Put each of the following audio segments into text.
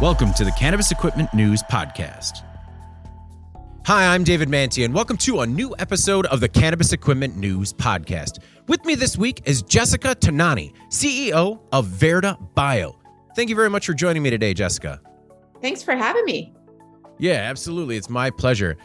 Welcome to the Cannabis Equipment News Podcast. Hi, I'm David Mantia, and welcome to a new episode of the Cannabis Equipment News Podcast. With me this week is Jessica Tonani, CEO of Verda Bio. Thank you very much for joining me today, Jessica. Thanks for having me. Yeah, absolutely. It's my pleasure.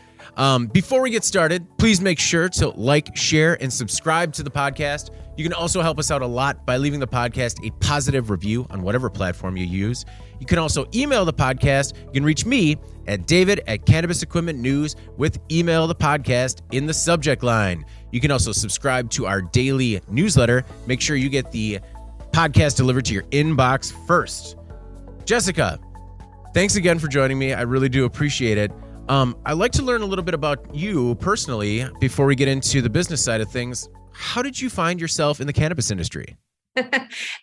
Before we get started, please make sure to like, share, and subscribe to the podcast. You can also help us out a lot by leaving the podcast a positive review on whatever platform you use. You can also email the podcast. You can reach me at David@Cannabis Equipment News with email the podcast in the subject line. You can also subscribe to our daily newsletter. Make sure you get the podcast delivered to your inbox first. Jessica, thanks again for joining me. I really do appreciate it. I'd like to learn a little bit about you personally before we get into the business side of things. How did you find yourself in the cannabis industry?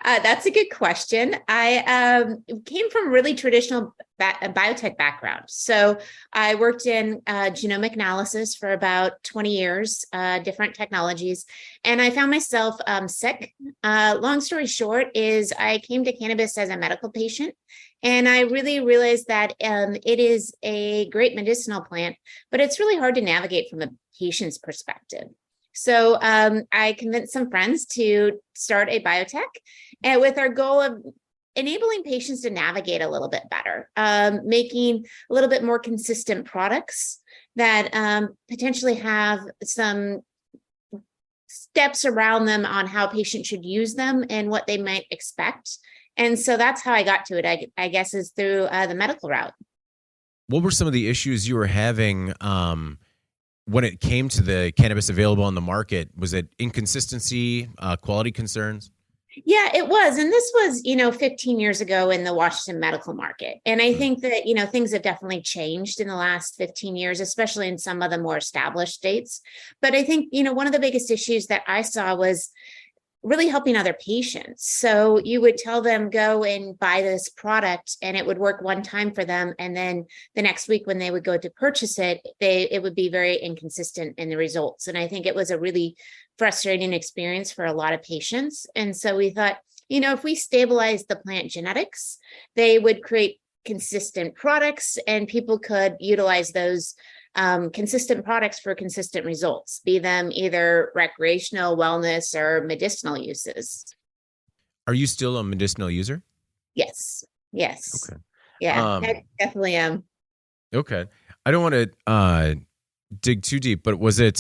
That's a good question. I came from a really traditional biotech background. So I worked in genomic analysis for about 20 years, different technologies, and I found myself sick. Long story short is I came to cannabis as a medical patient, and I really realized that it is a great medicinal plant, but it's really hard to navigate from a patient's perspective. So I convinced some friends to start a biotech, and with our goal of enabling patients to navigate a little bit better, making a little bit more consistent products that potentially have some steps around them on how patients should use them and what they might expect. And so that's how I got to it, I guess, is through the medical route. What were some of the issues you were having when it came to the cannabis available on the market? Was it inconsistency, quality concerns? Yeah, it was. And this was, 15 years ago in the Washington medical market. And I think that, things have definitely changed in the last 15 years, especially in some of the more established states. But I think, one of the biggest issues that I saw was really helping other patients. So you would tell them, go and buy this product, and it would work one time for them. And then the next week when they would go to purchase it, it would be very inconsistent in the results. And I think it was a really frustrating experience for a lot of patients. And so we thought, if we stabilize the plant genetics, they would create consistent products and people could utilize those consistent products for consistent results, be them either recreational, wellness, or medicinal uses. Are you still a medicinal user? Yes. Okay. Yeah, I definitely am. Okay. I don't want to dig too deep, but was it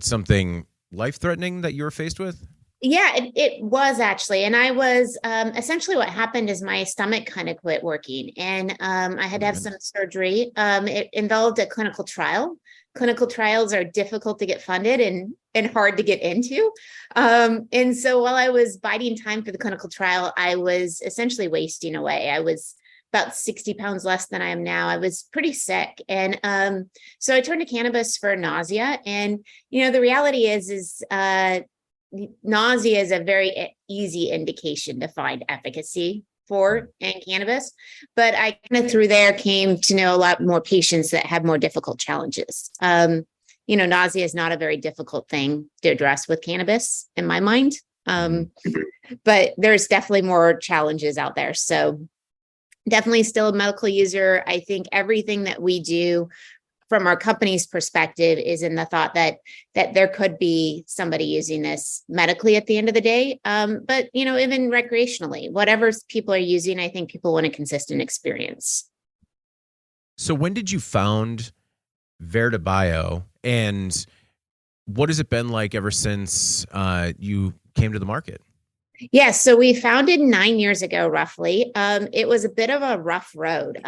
something life-threatening that you were faced with? Yeah, it was actually. And I was essentially what happened is my stomach kind of quit working, and I had to have some surgery. It involved a clinical trial. Clinical trials are difficult to get funded and hard to get into. And so while I was biding time for the clinical trial, I was essentially wasting away. I was about 60 pounds less than I am now. I was pretty sick. And so I turned to cannabis for nausea. And, the reality is nausea is a very easy indication to find efficacy for in cannabis, but I kind of through there came to know a lot more patients that have more difficult challenges. Nausea is not a very difficult thing to address with cannabis in my mind, but there's definitely more challenges out there. So definitely still a medical user. I think everything that we do from our company's perspective is in the thought that there could be somebody using this medically at the end of the day. But, even recreationally, whatever people are using, I think people want a consistent experience. So when did you found Verda Bio, and what has it been like ever since you came to the market? Yes. So we founded 9 years ago, roughly. It was a bit of a rough road.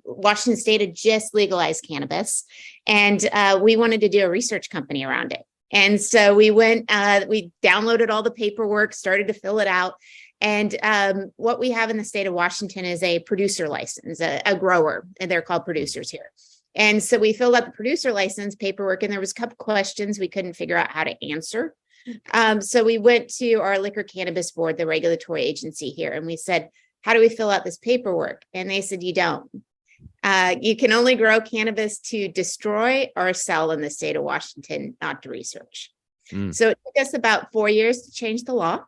Washington State had just legalized cannabis, and we wanted to do a research company around it. And so we went, we downloaded all the paperwork, started to fill it out. And what we have in the state of Washington is a producer license, a grower, and they're called producers here. And so we filled out the producer license paperwork, and there was a couple questions we couldn't figure out how to answer. So we went to our Liquor Cannabis Board, the regulatory agency here, and we said, how do we fill out this paperwork? And they said, you don't. You can only grow cannabis to destroy or sell in the state of Washington, not to research. So it took us about 4 years to change the law.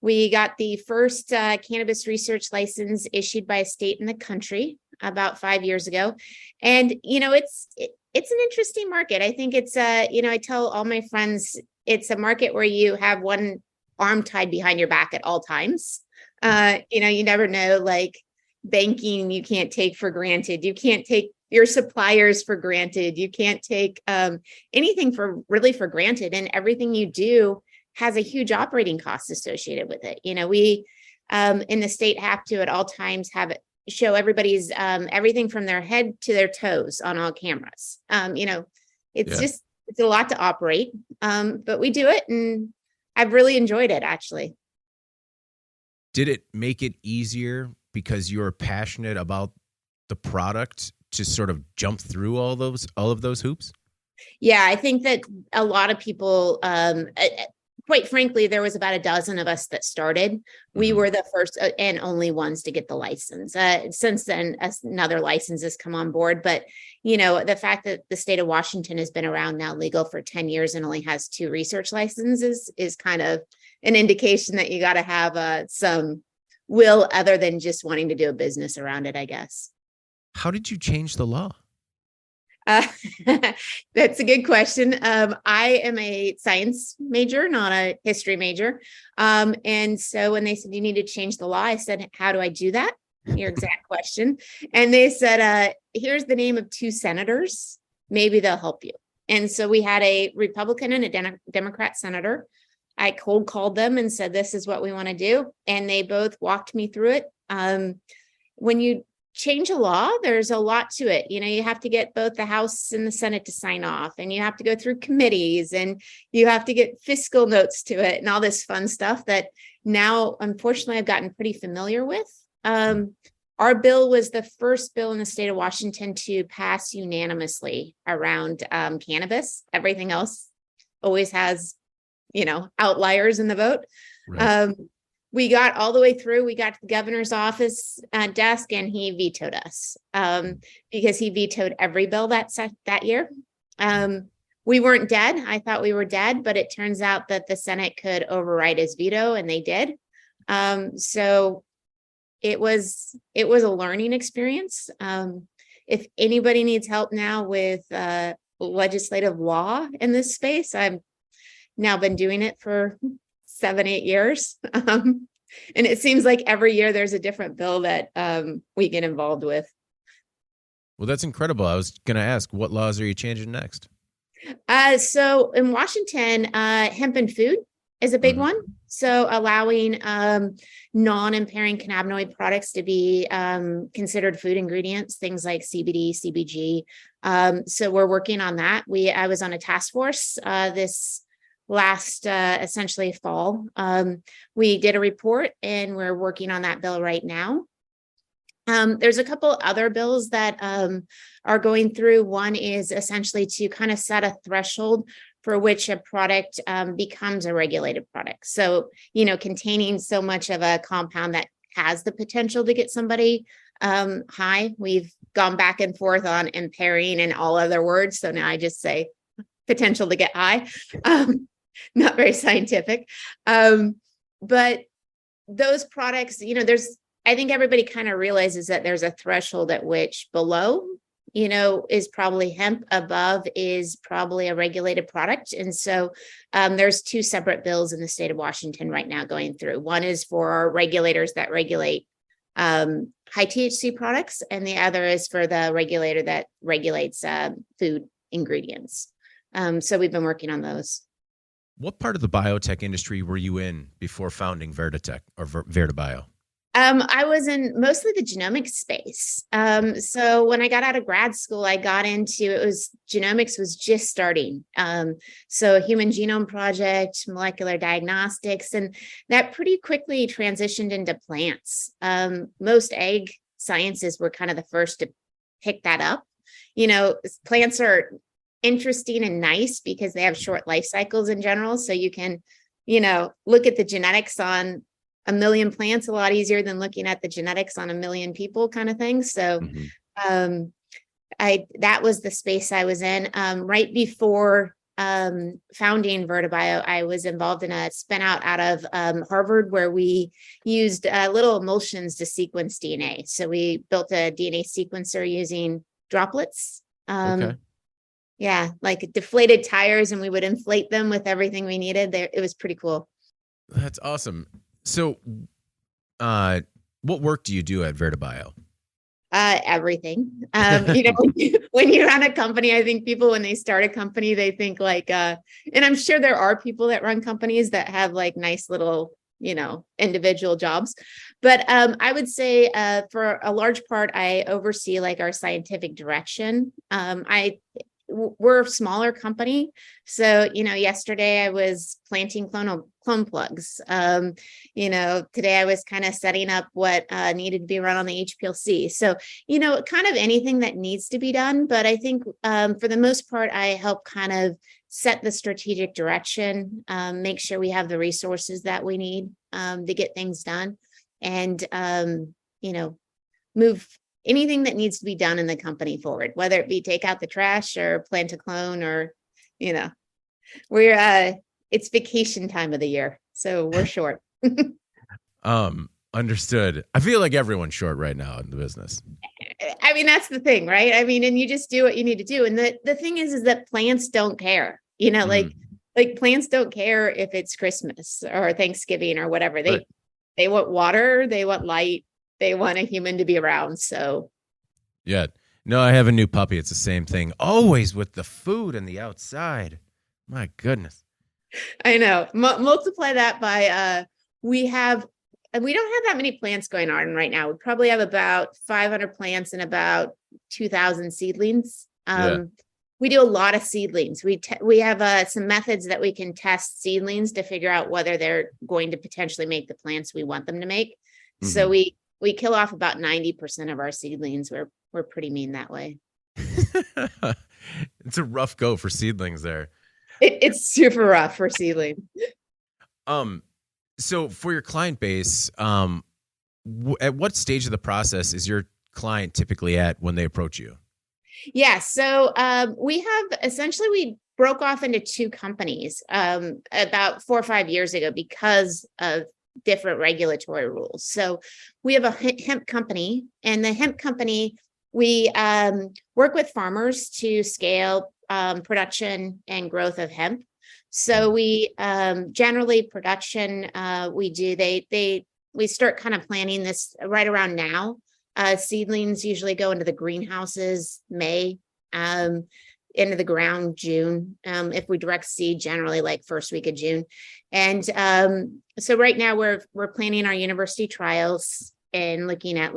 We got the first cannabis research license issued by a state in the country about 5 years ago. And, it's an interesting market. I think it's, I tell all my friends, it's a market where you have one arm tied behind your back at all times. You never know, like banking, you can't take for granted. You can't take your suppliers for granted. You can't take anything for granted. And everything you do has a huge operating cost associated with it. We in the state have to at all times show everybody's everything from their head to their toes on all cameras. It's a lot to operate, but we do it, and I've really enjoyed it, actually. Did it make it easier because you're passionate about the product to sort of jump through all of those hoops? Yeah, I think that a lot of people, quite frankly, there was about a dozen of us that started. We were the first and only ones to get the license. Since then, another license has come on board. But, the fact that the state of Washington has been around now legal for 10 years and only has 2 research licenses is kind of an indication that you got to have some will other than just wanting to do a business around it, I guess. How did you change the law? That's a good question. I am a science major, not a history major. And so when they said you need to change the law, I said, how do I do that? Your exact question. And they said, here's the name of 2 senators. Maybe they'll help you. And so we had a Republican and a Democrat senator. I cold called them and said, this is what we want to do. And they both walked me through it. When you change a law, there's a lot to it. You have to get both the House and the Senate to sign off, and you have to go through committees, and you have to get fiscal notes to it and all this fun stuff that now, unfortunately, I've gotten pretty familiar with. Our bill was the first bill in the state of Washington to pass unanimously around cannabis. Everything else always has, outliers in the vote. Right. We got all the way through. We got to the governor's office desk, and he vetoed us because he vetoed every bill that year. We weren't dead. I thought we were dead, but it turns out that the Senate could override his veto, and they did. So it was a learning experience. If anybody needs help now with legislative law in this space, I've now been doing it for 7-8 years. And it seems like every year there's a different bill that we get involved with. Well, that's incredible. I was going to ask, what laws are you changing next? So in Washington, hemp and food is a big one. So allowing non-impairing cannabinoid products to be considered food ingredients, things like CBD, CBG. So we're working on that. I was on a task force this last essentially fall. We did a report, and we're working on that bill right now. There's a couple other bills that are going through. One is essentially to kind of set a threshold for which a product becomes a regulated product. So, containing so much of a compound that has the potential to get somebody high. We've gone back and forth on impairing and all other words. So now I just say potential to get high. Not very scientific. But those products, I think everybody kind of realizes that there's a threshold at which below, is probably hemp, above is probably a regulated product. And so there's 2 separate bills in the state of Washington right now going through. One is for our regulators that regulate high THC products, and the other is for the regulator that regulates food ingredients. So we've been working on those. What part of the biotech industry were you in before founding Verdatech or VertaBio? I was in mostly the genomics space. So when I got out of grad school, I got into genomics was just starting. So Human Genome Project, molecular diagnostics, and that pretty quickly transitioned into plants. Most ag sciences were kind of the first to pick that up. Plants are interesting and nice because they have short life cycles in general. So you can, look at the genetics on a million plants a lot easier than looking at the genetics on a million people kind of thing. So that was the space I was in right before founding VertiBio, I was involved in a spin out of Harvard where we used little emulsions to sequence DNA. So we built a DNA sequencer using droplets. Okay. Yeah, like deflated tires, and we would inflate them with everything we needed. There, it was pretty cool. That's awesome. So, what work do you do at VertiBio? Everything. When you run a company, I think people, when they start a company, they think like, and I'm sure there are people that run companies that have like nice little, individual jobs. But I would say for a large part, I oversee like our scientific direction. We're a smaller company. So, yesterday I was planting clone plugs. Today I was kind of setting up what needed to be run on the HPLC. So, kind of anything that needs to be done. But I think for the most part, I help kind of set the strategic direction, make sure we have the resources that we need to get things done, and, move anything that needs to be done in the company forward, whether it be take out the trash or plant a clone or, it's vacation time of the year. So we're short. Understood. I feel like everyone's short right now in the business. I mean, that's the thing, right? I mean, and you just do what you need to do. And the thing is that plants don't care, like plants don't care if it's Christmas or Thanksgiving or whatever. They want water, they want light, they want a human to be around. So, yeah, no, I have a new puppy. It's the same thing. Always with the food and the outside. My goodness. I know. Multiply that by we don't have that many plants going on right now. We probably have about 500 plants and about 2,000 seedlings. We do a lot of seedlings. We have some methods that we can test seedlings to figure out whether they're going to potentially make the plants we want them to make. Mm-hmm. So we kill off about 90% of our seedlings. We're pretty mean that way. It's a rough go for seedlings there. It's super rough for seedlings. So for your client base, at what stage of the process is your client typically at when they approach you? Yeah. So we broke off into two companies about 4 or 5 years ago because of different regulatory rules. So we have a hemp company, and the hemp company, we work with farmers to scale production and growth of hemp. So we generally production we start kind of planning this right around now. Seedlings usually go into the greenhouses May, into the ground June. If we direct seed, generally like first week of June. And so right now we're planning our university trials and looking at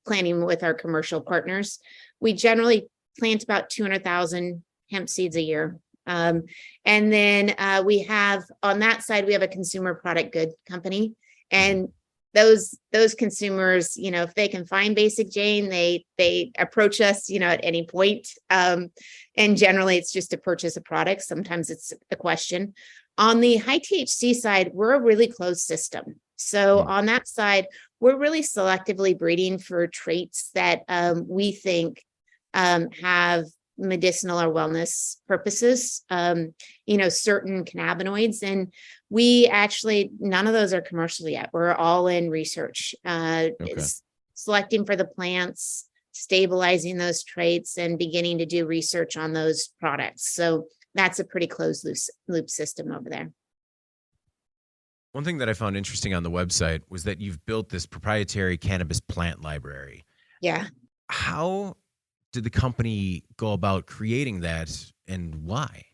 planning with our commercial partners. We generally plant about 200,000 hemp seeds a year. And then we have on that side, we have a consumer product good company. And those consumers, if they can find Basic Jane, they approach us, at any point. And generally it's just to purchase a product. Sometimes it's a question. On the high THC side, we're a really closed system. So on that side, we're really selectively breeding for traits that we think have medicinal or wellness purposes, certain cannabinoids. And we actually, none of those are commercial yet. We're all in research, selecting for the plants, stabilizing those traits, and beginning to do research on those products. So that's a pretty closed loop system over there. One thing that I found interesting on the website was that you've built this proprietary cannabis plant library. Yeah. How did the company go about creating that, and why?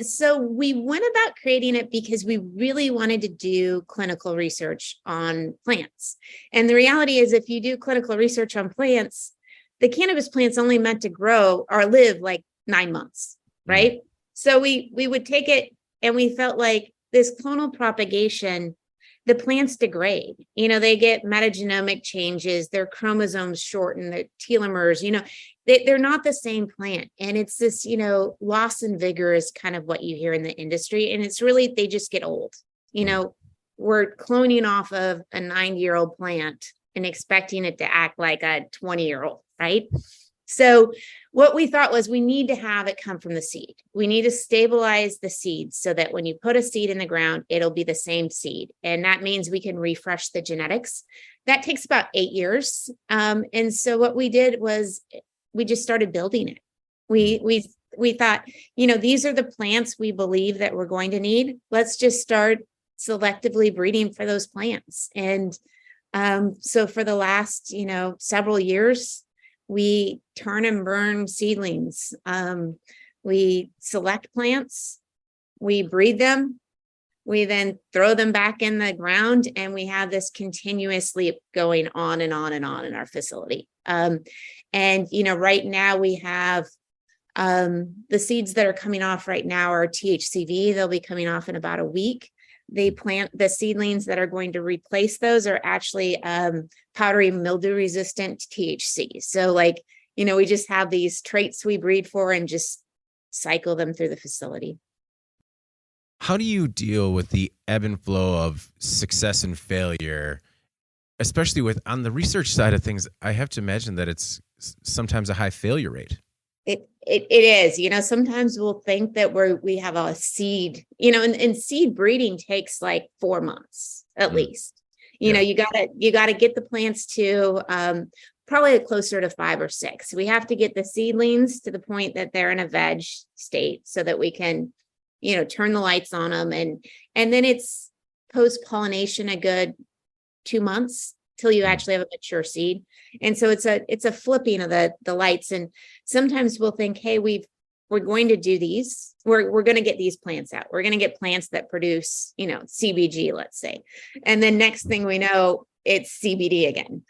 So we went about creating it because we really wanted to do clinical research on plants. And the reality is, if you do clinical research on plants, the cannabis plant's only meant to grow or live like 9 months, right? Mm-hmm. So we would take it, and we felt like this clonal propagation, the plants degrade. They get metagenomic changes, their chromosomes shorten, their telomeres, they're not the same plant. And it's this, loss in vigor is kind of what you hear in the industry. And it's really, they just get old. We're cloning off of a 90-year-old plant and expecting it to act like a 20-year-old, right? So what we thought was we need to have it come from the seed. We need to stabilize the seed so that when you put a seed in the ground, it'll be the same seed. And that means we can refresh the genetics. That takes about 8 years. And so what we did was we just started building it. We thought, these are the plants we believe that we're going to need. Let's just start selectively breeding for those plants. And so for the last, several years, we turn and burn seedlings. We select plants, we breed them, we then throw them back in the ground, and we have this continuously going on and on and on in our facility. And right now we have the seeds that are coming off right now are THCV. They'll be coming off in about a week. The seedlings that are going to replace those are actually powdery mildew resistant THC. So we just have these traits we breed for and just cycle them through the facility. How do you deal with the ebb and flow of success and failure, especially on the research side of things? I have to imagine that it's sometimes a high failure rate. It is, sometimes we'll think that we have a seed, and seed breeding takes like 4 months at least. You gotta get the plants to probably closer to 5 or 6. We have to get the seedlings to the point that they're in a veg state so that we can, turn the lights on them. And then it's post-pollination a good 2 months till you actually have a mature seed. And so it's a flipping of the lights. And sometimes we'll think, hey, we're going to do these. We're going to get these plants out. We're going to get plants that produce, CBG, let's say. And then next thing we know, it's CBD again.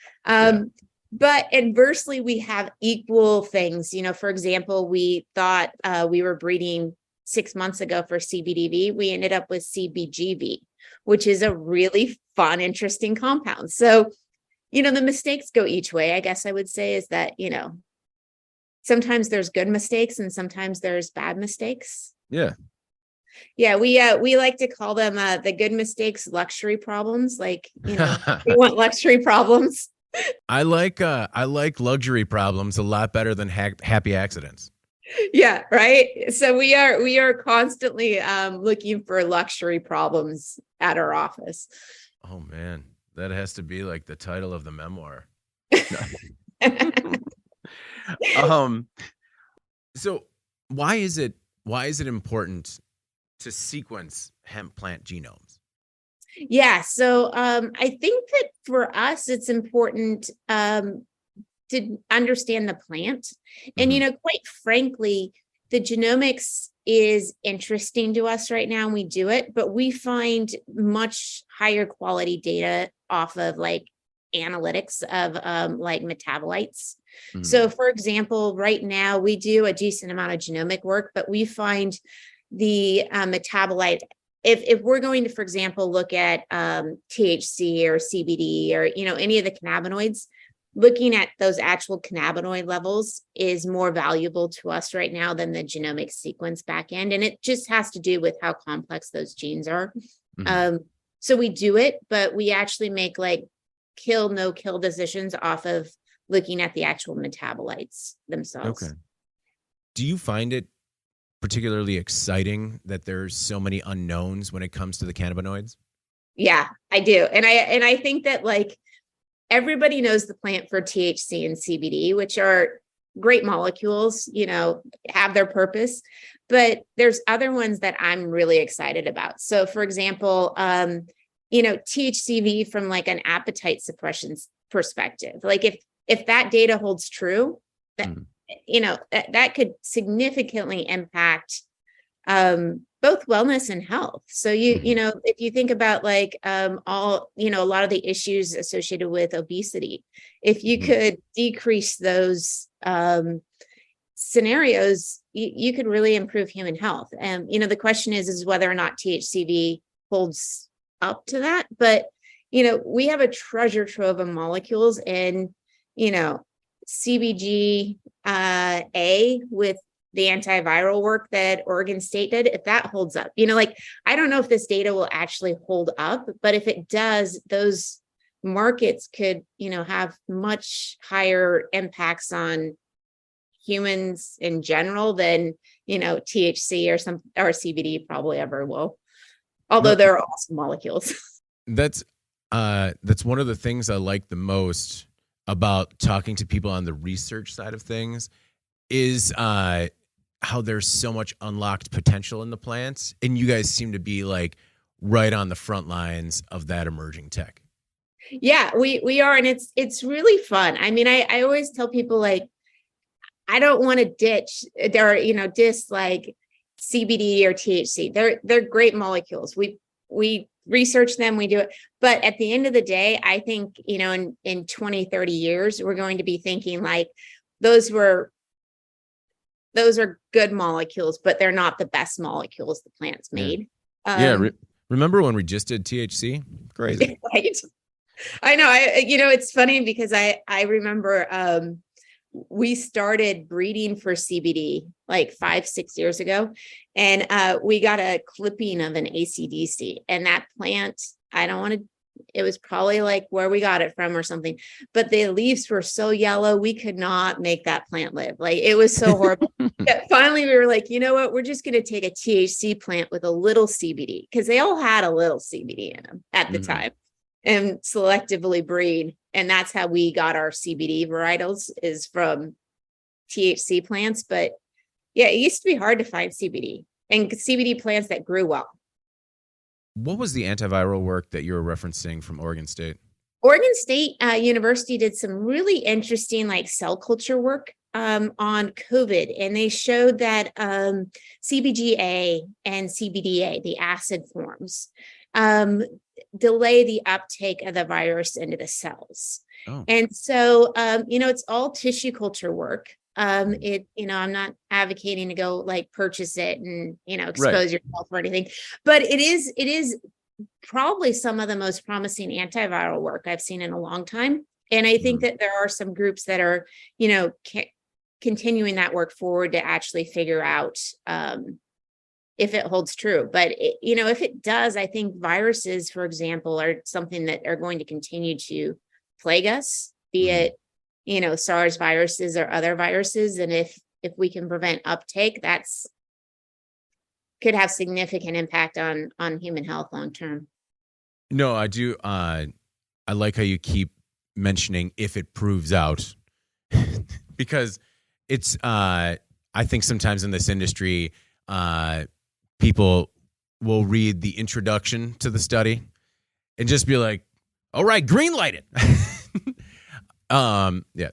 But inversely, we have equal things. For example, we thought we were breeding 6 months ago for CBDV. We ended up with CBGV, which is a really fun, interesting compound. So, the mistakes go each way, I guess I would say, is that, sometimes there's good mistakes and sometimes there's bad mistakes. Yeah. Yeah. We like to call them the good mistakes, luxury problems. We want luxury problems. I like luxury problems a lot better than happy accidents. Yeah. Right. So we are constantly looking for luxury problems at our office. Oh man, that has to be like the title of the memoir. So why is it important to sequence hemp plant genomes? Yeah. So I think that for us, it's important to understand the plant. And, quite frankly, the genomics is interesting to us right now, and we do it, but we find much higher quality data off of analytics of metabolites. So for example, right now we do a decent amount of genomic work, but we find the metabolite, if we're going to, for example, look at THC or CBD or, any of the cannabinoids, looking at those actual cannabinoid levels is more valuable to us right now than the genomic sequence back end. And it just has to do with how complex those genes are. So we do it, but we actually make kill, no kill decisions off of looking at the actual metabolites themselves. Okay. Do you find it particularly exciting that there's so many unknowns when it comes to the cannabinoids? Yeah, I do. And I think that everybody knows the plant for THC and CBD, which are great molecules, have their purpose, but there's other ones that I'm really excited about. So for example, THCV from an appetite suppression perspective, if that data holds true, that, that could significantly impact both wellness and health. So if you think about all, a lot of the issues associated with obesity, if you could decrease those scenarios, you could really improve human health. And, the question is whether or not THCV holds up to that. But, we have a treasure trove of molecules, and, CBG A with the antiviral work that Oregon State did, if that holds up, I don't know if this data will actually hold up, but if it does, those markets could, have much higher impacts on humans in general than, THC or CBD probably ever will. Although they're awesome molecules. That's one of the things I like the most about talking to people on the research side of things is how there's so much unlocked potential in the plants, and you guys seem to be like right on the front lines of that emerging tech. Yeah, we are, and it's really fun. I mean, I always tell people, like, I don't want to ditch or dislike CBD or THC. They're great molecules. We research them, we do it. But at the end of the day, I think, in 20, 30 years, we're going to be thinking like those are good molecules, but they're not the best molecules the plant's made. Remember when we just did THC? Crazy. Right? I know. It's funny because I remember we started breeding for CBD like 5-6 years ago, and we got a clipping of an ACDC, and that plant, it was probably like where we got it from or something, but the leaves were so yellow, we could not make that plant live. Like, it was so horrible. Finally, we were like, you know what? We're just going to take a THC plant with a little CBD, because they all had a little CBD in them at the time, and selectively breed. And that's how we got our CBD varietals, is from THC plants. But yeah, it used to be hard to find CBD and CBD plants that grew well. What was the antiviral work that you were referencing from Oregon State? Oregon State University did some really interesting like cell culture work on COVID. And they showed that CBGA and CBDA, the acid forms, delay the uptake of the virus into the cells. Oh. And so, it's all tissue culture work. I'm not advocating to go like purchase it and, expose yourself or anything, but it is probably some of the most promising antiviral work I've seen in a long time. And I think that there are some groups that are, continuing that work forward to actually figure out, if it holds true. But, if it does, I think viruses, for example, are something that are going to continue to plague us, be it, SARS viruses or other viruses. And if we can prevent uptake, could have significant impact on human health long term. No, I do. I like how you keep mentioning if it proves out, because it's, I think sometimes in this industry, people will read the introduction to the study and just be like, all right, green light it. Yeah.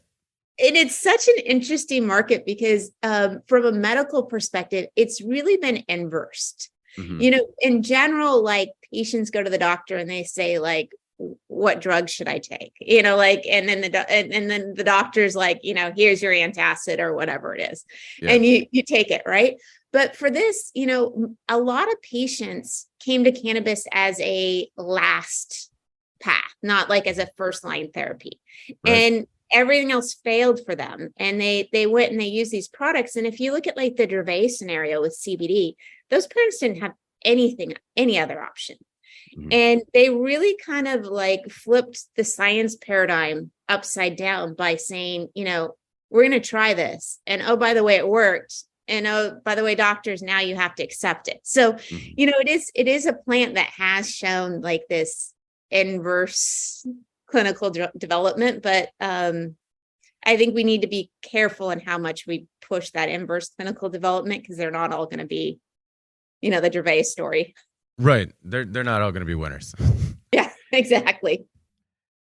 And it's such an interesting market because from a medical perspective, it's really been inversed. In general, like, patients go to the doctor and they say, like, what drugs should I take? And then the doctor's like, here's your antacid or whatever it is. Yeah. And you take it, right? But for this, a lot of patients came to cannabis as a last path, not like as a first line therapy. Right. And everything else failed for them. And they went and they used these products. And if you look at like the Dravet scenario with CBD, those parents didn't have any other option. And they really kind of like flipped the science paradigm upside down by saying, we're going to try this. And, oh, by the way, it worked. And, oh, by the way, doctors, now you have to accept it. So, it is a plant that has shown like this inverse clinical development, but I think we need to be careful in how much we push that inverse clinical development, because they're not all going to be, the Dravet story. Right. They're not all going to be winners. Yeah, exactly.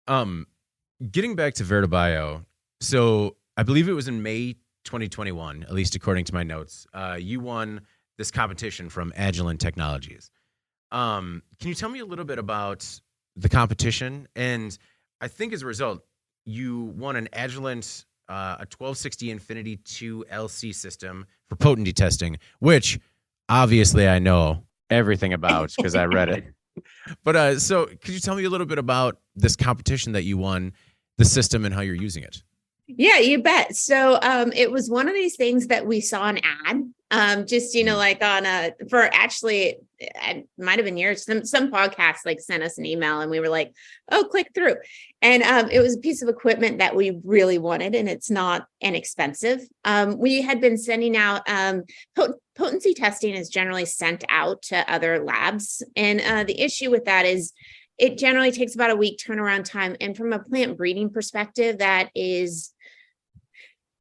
Getting back to VertiBio. So I believe it was in May 2021, at least according to my notes, you won this competition from Agilent Technologies. Can you tell me a little bit about the competition? And I think as a result, you won an Agilent, a 1260 Infinity 2 LC system for potency testing, which obviously I know everything about because I read it. But so could you tell me a little bit about this competition that you won, the system, and how you're using it? Yeah, you bet. So it was one of these things that we saw an ad, just, like for actually it might have been years. Some podcasts like sent us an email and we were like, oh, click through. And it was a piece of equipment that we really wanted, and it's not inexpensive. We had been sending out potency testing is generally sent out to other labs. And the issue with that is it generally takes about a week turnaround time. And from a plant breeding perspective, that is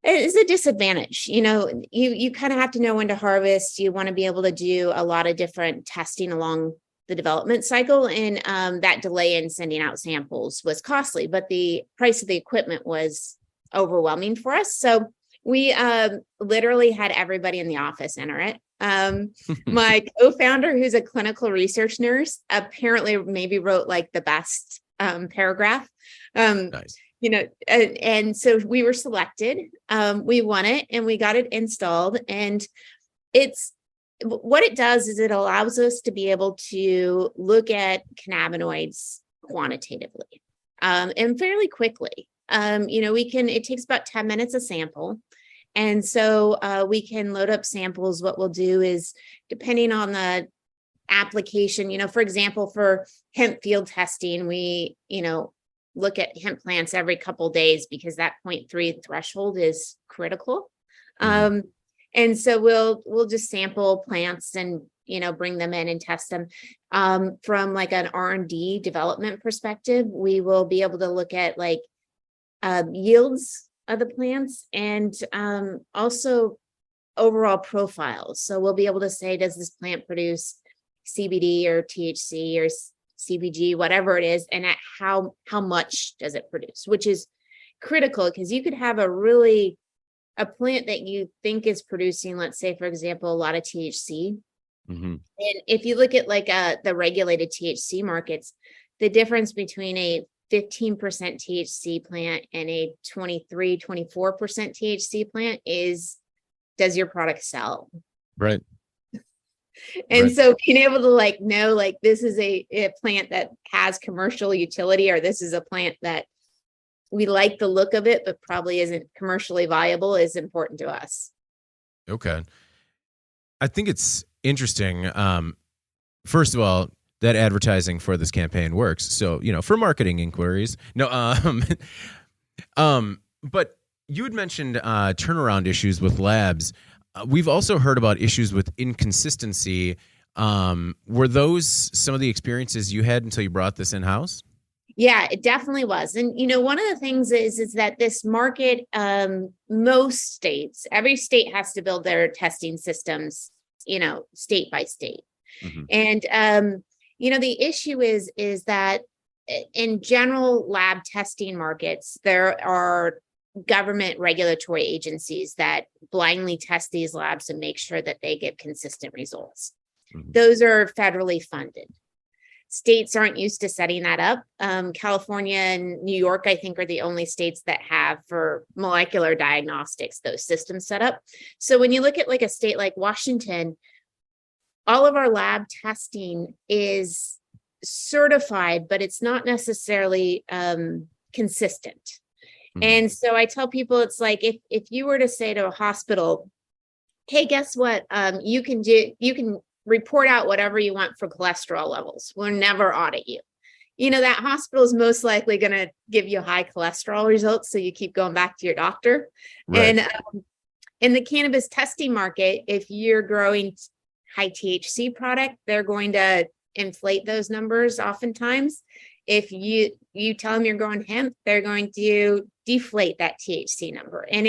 a disadvantage. You kind of have to know when to harvest. You want to be able to do a lot of different testing along the development cycle. And that delay in sending out samples was costly, but the price of the equipment was overwhelming for us. So we literally had everybody in the office enter it. My co-founder, who's a clinical research nurse, apparently maybe wrote like the best paragraph. Nice. And so we were selected, we won it, and we got it installed. And what it does is it allows us to be able to look at cannabinoids quantitatively, and fairly quickly. It takes about 10 minutes a sample. And so we can load up samples. What we'll do is, depending on the application, for example, for hemp field testing, we, look at hemp plants every couple of days because that 0.3 threshold is critical. And so we'll just sample plants and, bring them in and test them. From like an R&D development perspective, we will be able to look at like yields of the plants and also overall profiles. So we'll be able to say, does this plant produce CBD or THC or CBG, whatever it is, and at how much does it produce, which is critical because you could have a plant that you think is producing, let's say, for example, a lot of THC. And if you look at like the regulated THC markets, the difference between a 15% THC plant and a 23, 24% THC plant is, does your product sell? Right. And so being able to know, this is a plant that has commercial utility, or this is a plant that we like the look of it, but probably isn't commercially viable, is important to us. Okay. I think it's interesting. First of all, that advertising for this campaign works. So, for marketing inquiries. No, but you had mentioned turnaround issues with labs. We've also heard about issues with inconsistency. Were those some of the experiences you had until you brought this in-house? Yeah, it definitely was. And, one of the things is that this market, most states, every state has to build their testing systems, state by state. And, the issue is that in general lab testing markets, there are government regulatory agencies that blindly test these labs and make sure that they give consistent results. Those are federally funded. States aren't used to setting that up. California and New York, I think, are the only states that have, for molecular diagnostics, those systems set up. So when you look at like a state like Washington, all of our lab testing is certified, but it's not necessarily consistent. And so I tell people, it's like if you were to say to a hospital, hey, guess what? You can report out whatever you want for cholesterol levels. We'll never audit you. That hospital is most likely going to give you high cholesterol results. So you keep going back to your doctor. Right. And in the cannabis testing market, if you're growing high THC product, they're going to inflate those numbers oftentimes. If you tell them you're growing hemp, they're going to deflate that THC number. And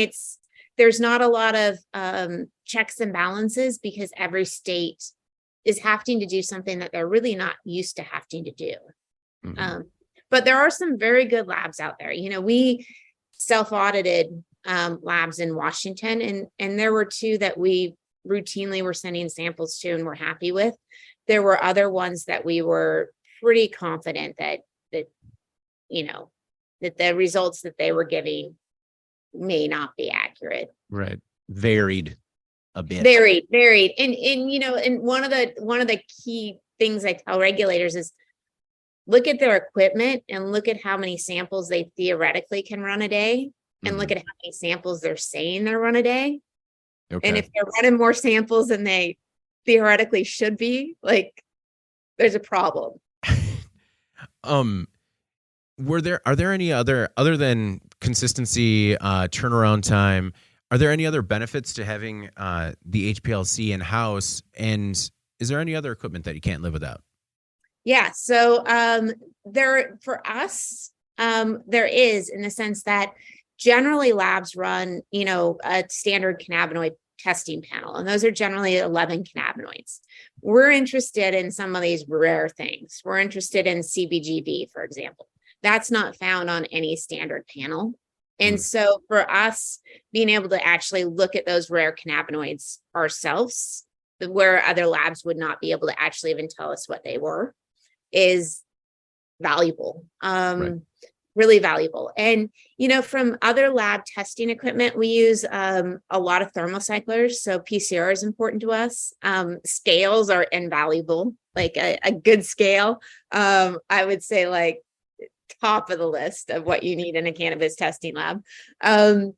there's not a lot of checks and balances because every state is having to do something that they're really not used to having to do. But there are some very good labs out there. We self-audited labs in Washington, and there were two that we routinely were sending samples to and were happy with. There were other ones that we were pretty confident that the results that they were giving may not be accurate. Right. Varied a bit. Varied. And one of the key things I tell regulators is look at their equipment and look at how many samples they theoretically can run a day, and look at how many samples they're saying they're run a day. Okay. And if they're running more samples than they theoretically should be, there's a problem. Um, are there any other than consistency, turnaround time? Are there any other benefits to having the HPLC in house? And is there any other equipment that you can't live without? Yeah. So there for us, there is, in the sense that generally labs run, a standard cannabinoid testing panel, and those are generally 11 cannabinoids. We're interested in some of these rare things. We're interested in CBGB, for example. That's not found on any standard panel. And so for us, being able to actually look at those rare cannabinoids ourselves, where other labs would not be able to actually even tell us what they were, is valuable. Right. Really valuable. And, from other lab testing equipment, we use a lot of thermocyclers. So PCR is important to us. Scales are invaluable, like a good scale. I would say like top of the list of what you need in a cannabis testing lab. And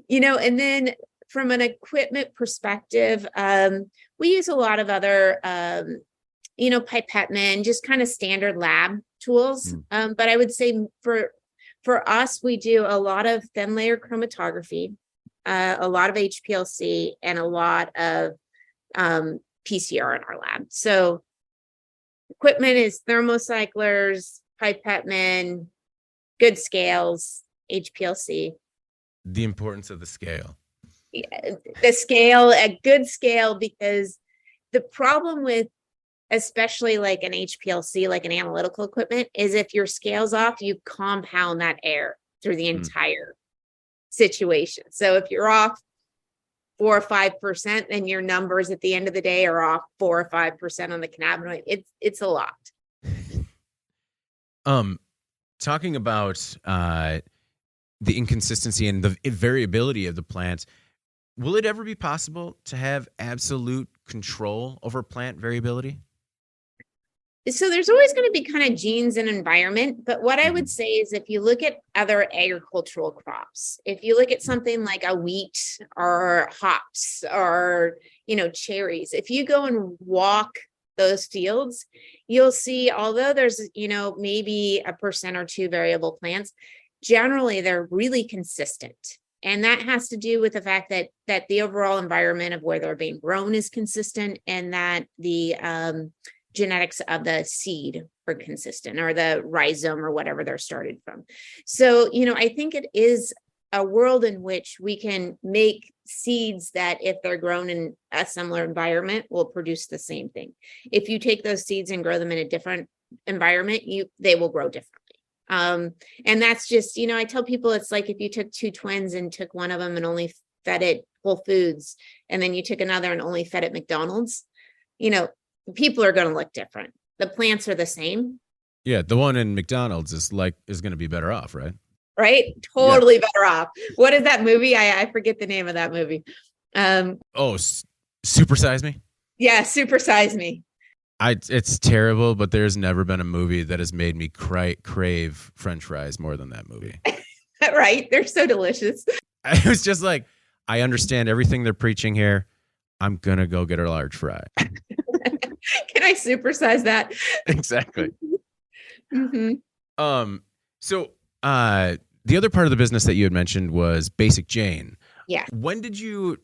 then from an equipment perspective, we use a lot of other, pipette men, just kind of standard lab tools. But I would say for us, we do a lot of thin layer chromatography, a lot of HPLC, and a lot of PCR in our lab. So equipment is thermocyclers, pipette men, good scales, HPLC. The importance of the scale. The scale, a good scale, because the problem with especially like an HPLC, like an analytical equipment, is if your scale's off, you compound that error through the entire situation. So if you're off 4 or 5%, then your numbers at the end of the day are off 4 or 5% on the cannabinoid. It's a lot. Talking about the inconsistency and the variability of the plant, will it ever be possible to have absolute control over plant variability? So there's always going to be kind of genes and environment. But what I would say is, if you look at other agricultural crops, if you look at something like a wheat or hops or, cherries, if you go and walk those fields, you'll see, although there's, maybe 1% or 2 variable plants, generally they're really consistent. And that has to do with the fact that the overall environment of where they're being grown is consistent, and that the genetics of the seed are consistent, or the rhizome, or whatever they're started from. So, I think it is a world in which we can make seeds that, if they're grown in a similar environment, will produce the same thing. If you take those seeds and grow them in a different environment, they will grow differently. And that's just, I tell people, it's like if you took 2 twins and took one of them and only fed it Whole Foods, and then you took another and only fed it McDonald's, people are going to look different. The plants are the same. Yeah, the one in McDonald's is going to be better off, right? Right? Totally better off. What is that movie? I forget the name of that movie. Super Size Me? Yeah, Super Size Me. It's terrible, but there's never been a movie that has made me crave French fries more than that movie. Right? They're so delicious. I was just like, I understand everything they're preaching here. I'm going to go get a large fry. Can I supersize that? Exactly. So the other part of the business that you had mentioned was Basic Jane. Yeah. When did you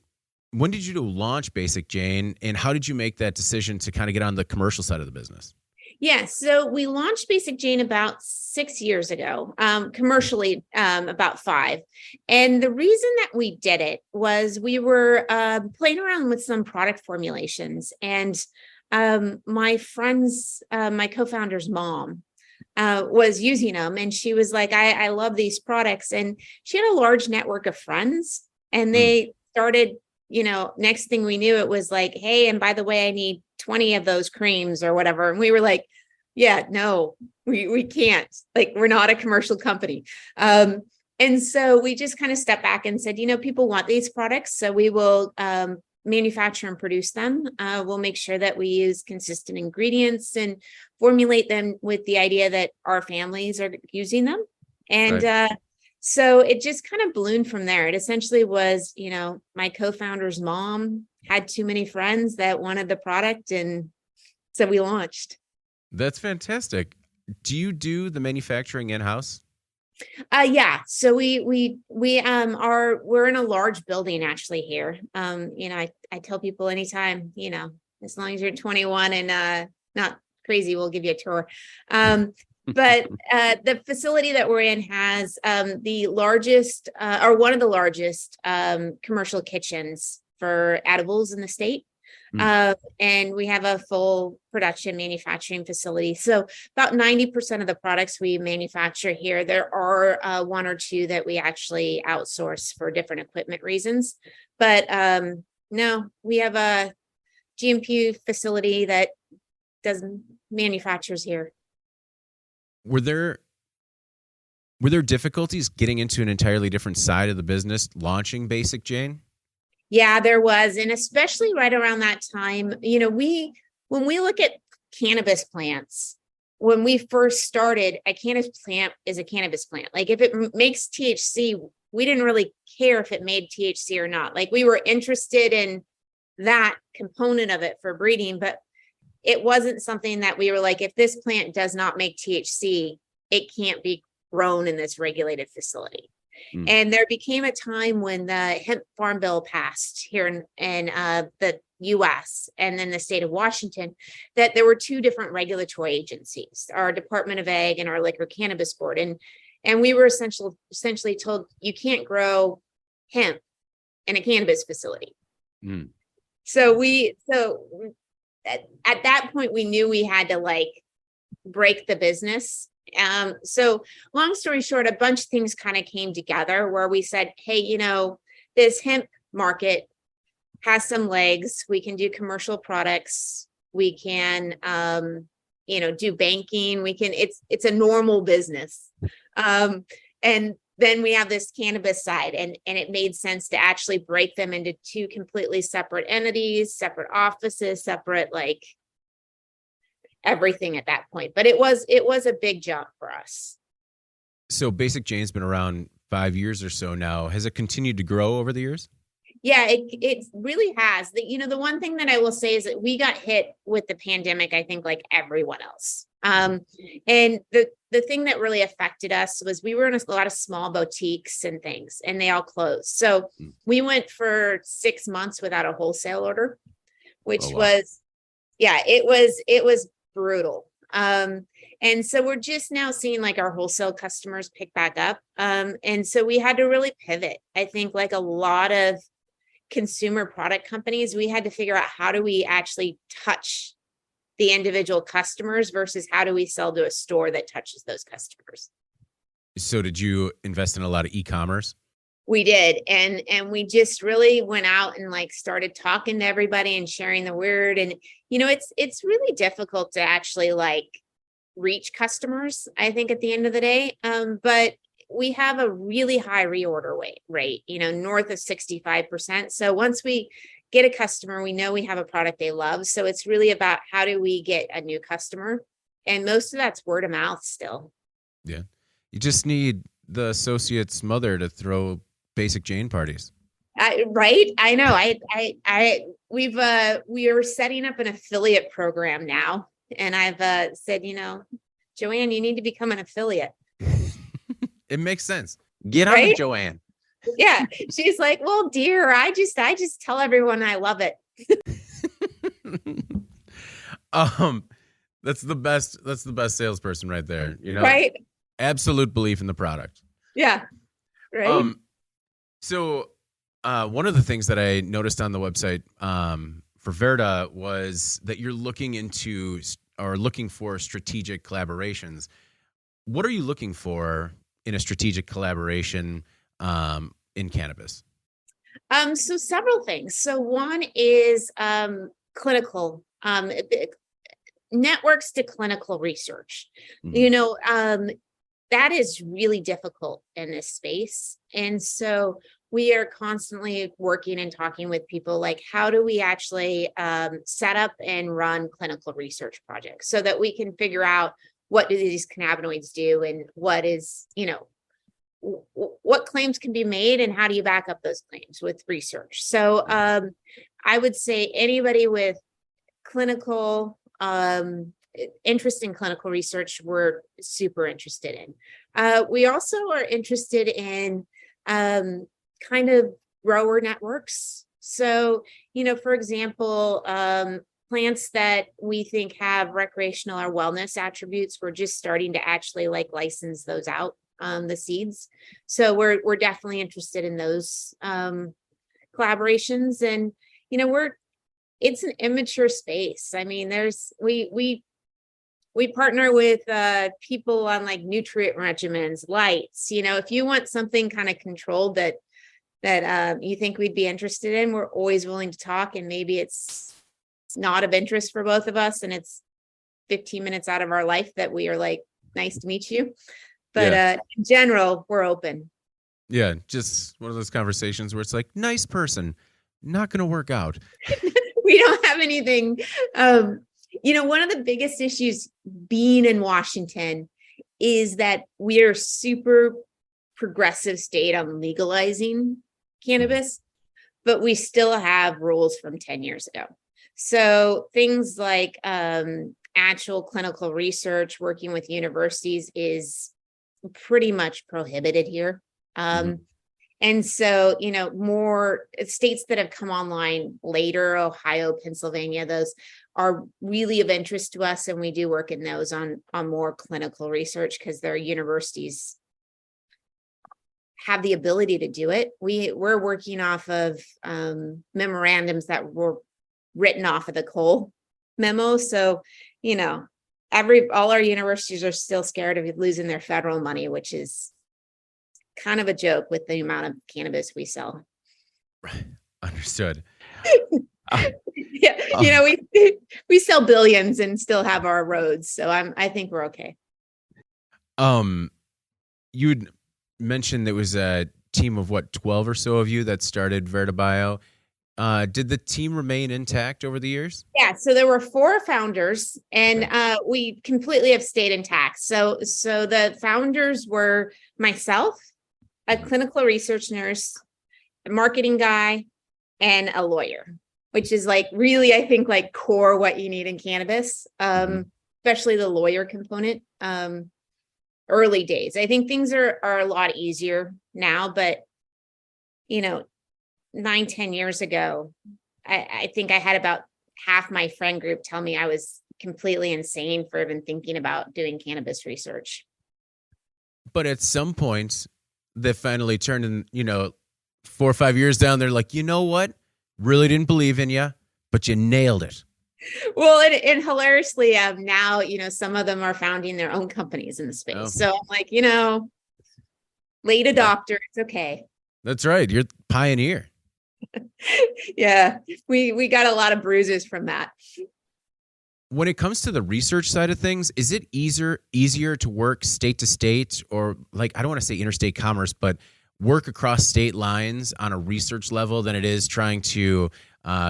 launch Basic Jane, and how did you make that decision to kind of get on the commercial side of the business? Yeah, so we launched Basic Jane about 6 years ago, commercially about 5. And the reason that we did it was we were playing around with some product formulations, and my friend's, my co-founder's mom was using them, and she was like, I love these products. And she had a large network of friends, and they started, next thing we knew, it was like, hey, and by the way, I need 20 of those creams or whatever. And we were like, yeah, no, we can't, like, we're not a commercial company. And so we just kind of stepped back and said, people want these products, so we will manufacture and produce them. We'll make sure that we use consistent ingredients and formulate them with the idea that our families are using them. And right. So it just kind of ballooned from there. It essentially was, my co-founder's mom had too many friends that wanted the product, and so we launched. That's fantastic. Do you do the manufacturing in-house? Yeah. So we're in a large building actually here. I tell people anytime, as long as you're 21 and not crazy, we'll give you a tour. But the facility that we're in has the largest or one of the largest commercial kitchens for edibles in the state. And we have a full production manufacturing facility. So about 90% of the products we manufacture here, there are one or two that we actually outsource for different equipment reasons. But no, we have a GMP facility that does manufactures here. Were there difficulties getting into an entirely different side of the business, launching Basic Jane? Yeah, there was. And especially right around that time, when we look at cannabis plants, when we first started, a cannabis plant is a cannabis plant. Like if it makes THC, we didn't really care if it made THC or not. Like we were interested in that component of it for breeding, but it wasn't something that we were like, if this plant does not make THC, it can't be grown in this regulated facility. And there became a time when the hemp farm bill passed here in the US and then the state of Washington, that there were two different regulatory agencies, our Department of Ag and our Liquor Cannabis Board. And we were essentially told you can't grow hemp in a cannabis facility. So at that point, we knew we had to break the business. So long story short, a bunch of things kind of came together where we said, hey, this hemp market has some legs. We can do commercial products. We can, do banking. It's a normal business. And then we have this cannabis side and it made sense to actually break them into two completely separate entities, separate offices, separate, everything at that point. But it was a big jump for us. So Basic Jane's been around 5 years or so now. Has it continued to grow over the years? Yeah, it really has. The one thing that I will say is that we got hit with the pandemic, I think, like everyone else. And the thing that really affected us was we were in a lot of small boutiques and things, and they all closed. So we went for 6 months without a wholesale order, which was it was brutal. And so we're just now seeing our wholesale customers pick back up. And so we had to really pivot. I think like a lot of consumer product companies, we had to figure out how do we actually touch the individual customers versus how do we sell to a store that touches those customers. So did you invest in a lot of e-commerce? We did. And we just really went out and started talking to everybody and sharing the word. And, it's really difficult to actually reach customers, I think, at the end of the day. But we have a really high reorder rate, north of 65%. So once we get a customer, we know we have a product they love. So it's really about how do we get a new customer? And most of that's word of mouth still. Yeah. You just need the associate's mother to throw Basic Jane parties. Right. I know. We are setting up an affiliate program now. And I've said, Joanne, you need to become an affiliate. It makes sense. Get on it, Joanne. Yeah. She's like, well, dear, I just tell everyone I love it. That's the best salesperson right there. Right. Absolute belief in the product. Yeah. Right. So one of the things that I noticed on the website for Verda was that you're looking for strategic collaborations. What are you looking for in a strategic collaboration in cannabis? So several things. So one is clinical networks to clinical research. That is really difficult in this space. And so we are constantly working and talking with people how do we actually set up and run clinical research projects so that we can figure out what do these cannabinoids do and what is, what claims can be made and how do you back up those claims with research. So I would say anybody with clinical interest in clinical research we're super interested in. We also are interested in kind of grower networks. So, for example, plants that we think have recreational or wellness attributes, we're just starting to actually license those out, the seeds. So we're definitely interested in those collaborations. And, it's an immature space. I mean, we partner with people on nutrient regimens, lights. If you want something kind of controlled that you think we'd be interested in, we're always willing to talk. And maybe it's not of interest for both of us, and it's 15 minutes out of our life that we are nice to meet you. But in general, we're open. Yeah, just one of those conversations where it's nice person, not going to work out. We don't have anything. One of the biggest issues being in Washington is that we are super progressive state on legalizing cannabis, but we still have rules from 10 years ago. So things like actual clinical research, working with universities is pretty much prohibited here. And so, more states that have come online later, Ohio, Pennsylvania, those are really of interest to us. And we do work in those on more clinical research because their universities have the ability to do it. We're working off of memorandums that were written off of the Cole memo. So, all our universities are still scared of losing their federal money, which is kind of a joke with the amount of cannabis we sell. Right. Understood. We sell billions and still have our roads. So I think we're okay. You'd mentioned there was a team of 12 or so of you that started VertiBio. Did the team remain intact over the years? Yeah, so there were 4 founders, and we completely have stayed intact. So the founders were myself, a clinical research nurse, a marketing guy, and a lawyer, which is really, I think, core what you need in cannabis, especially the lawyer component. Early days. I think things are a lot easier now, but 9-10 years ago, I think I had about half my friend group tell me I was completely insane for even thinking about doing cannabis research. But at some point, they finally turned and, 4 or 5 years down, they're like, you know what? Really didn't believe in you, but you nailed it. Well, and hilariously, now, some of them are founding their own companies in the space. Oh. So I'm like, late adopter, it's okay. That's right. You're the pioneer. Yeah, we got a lot of bruises from that. When it comes to the research side of things, is it easier to work state to state, or I don't want to say interstate commerce, but work across state lines on a research level than it is trying to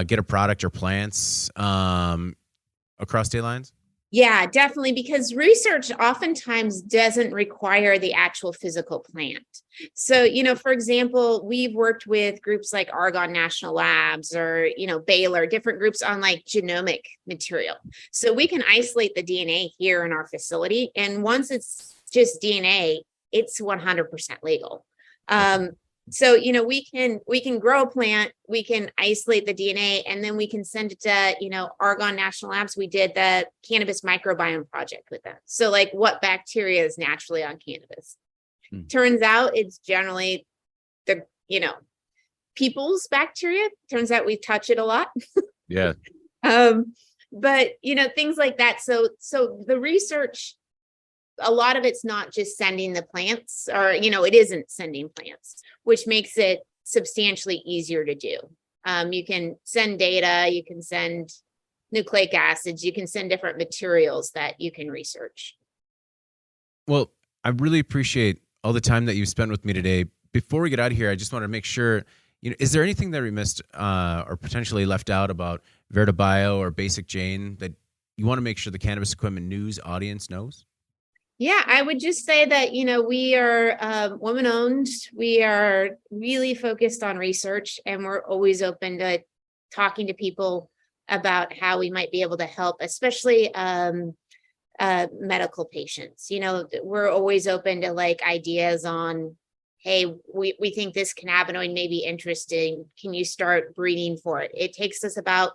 get a product or plants across state lines? Yeah, definitely, because research oftentimes doesn't require the actual physical plant. So, for example, we've worked with groups like Argonne National Labs or, Baylor, different groups on genomic material. So we can isolate the DNA here in our facility. And once it's just DNA, it's 100% legal. So, we can grow a plant, we can isolate the DNA, and then we can send it to, Argonne National Labs. We did the cannabis microbiome project with them. So what bacteria is naturally on cannabis? Turns out it's generally the, people's bacteria. Turns out we touch it a lot. Yeah. But, things like that. So the research, a lot of it's not just sending the plants, or, it isn't sending plants, which makes it substantially easier to do. You can send data, you can send nucleic acids, you can send different materials that you can research. Well, I really appreciate all the time that you've spent with me today. Before we get out of here, I just want to make sure, is there anything that we missed or potentially left out about VertiBio or Basic Jane that you want to make sure the Cannabis Equipment News audience knows? Yeah, I would just say that, we are woman-owned. We are really focused on research, and we're always open to talking to people about how we might be able to help, especially medical patients. We're always open to like ideas on, hey, we think this cannabinoid may be interesting. Can you start breeding for it? It takes us about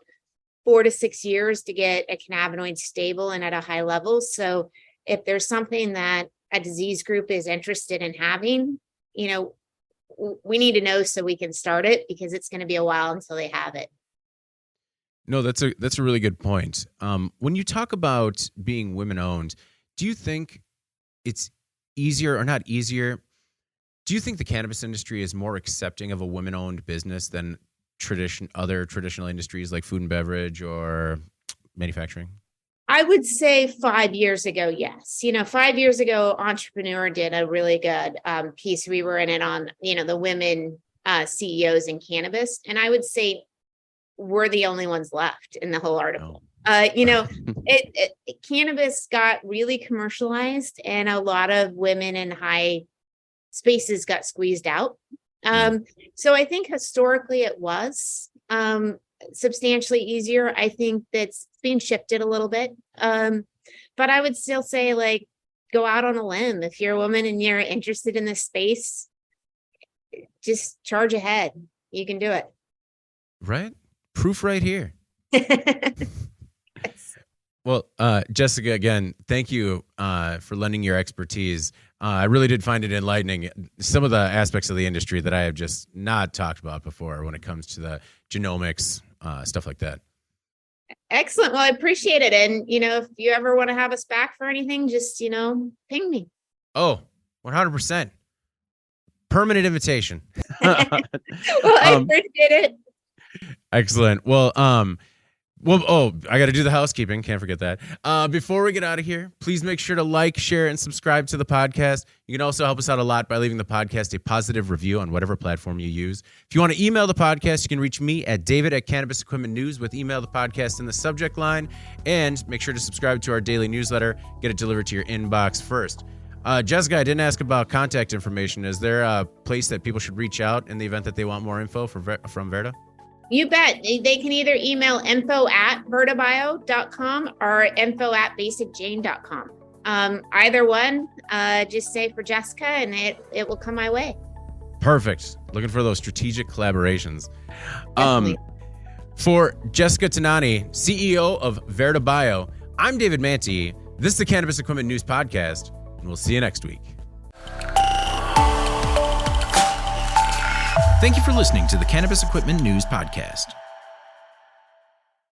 4 to 6 years to get a cannabinoid stable and at a high level. So if there's something that a disease group is interested in having, we need to know so we can start it, because it's going to be a while until they have it. No, that's a really good point. When you talk about being women owned, do you think it's easier or not easier? Do you think the cannabis industry is more accepting of a women owned business than other traditional industries like food and beverage or manufacturing? I would say 5 years ago, yes. 5 years ago, Entrepreneur did a really good piece. We were in it on, the women CEOs in cannabis. And I would say we're the only ones left in the whole article. Cannabis got really commercialized, and a lot of women in high spaces got squeezed out. So I think historically it was substantially easier. I think that's being shifted a little bit. But I would still say, like, go out on a limb. If you're a woman and you're interested in this space, just charge ahead. You can do it. Right? Proof right here. Well, Jessica, again, thank you for lending your expertise. I really did find it enlightening. Some of the aspects of the industry that I have just not talked about before when it comes to the genomics, stuff like that. Excellent. Well, I appreciate it. And, if you ever want to have us back for anything, just, ping me. Oh, 100%. Permanent invitation. Well, I appreciate it. Excellent. Well, I got to do the housekeeping. Can't forget that. Before we get out of here, please make sure to like, share, and subscribe to the podcast. You can also help us out a lot by leaving the podcast a positive review on whatever platform you use. If you want to email the podcast, you can reach me at David@Cannabis Equipment News with email the podcast in the subject line. And make sure to subscribe to our daily newsletter. Get it delivered to your inbox first. Jessica, I didn't ask about contact information. Is there a place that people should reach out in the event that they want more info from Verda? You bet. They can either email info@vertabio.com or info@basicjane.com. Either one, just say for Jessica and it will come my way. Perfect. Looking for those strategic collaborations. Definitely. For Jessica Tonani, CEO of Verda Bio, I'm David Manti. This is the Cannabis Equipment News Podcast, and we'll see you next week. Thank you for listening to the Cannabis Equipment News Podcast.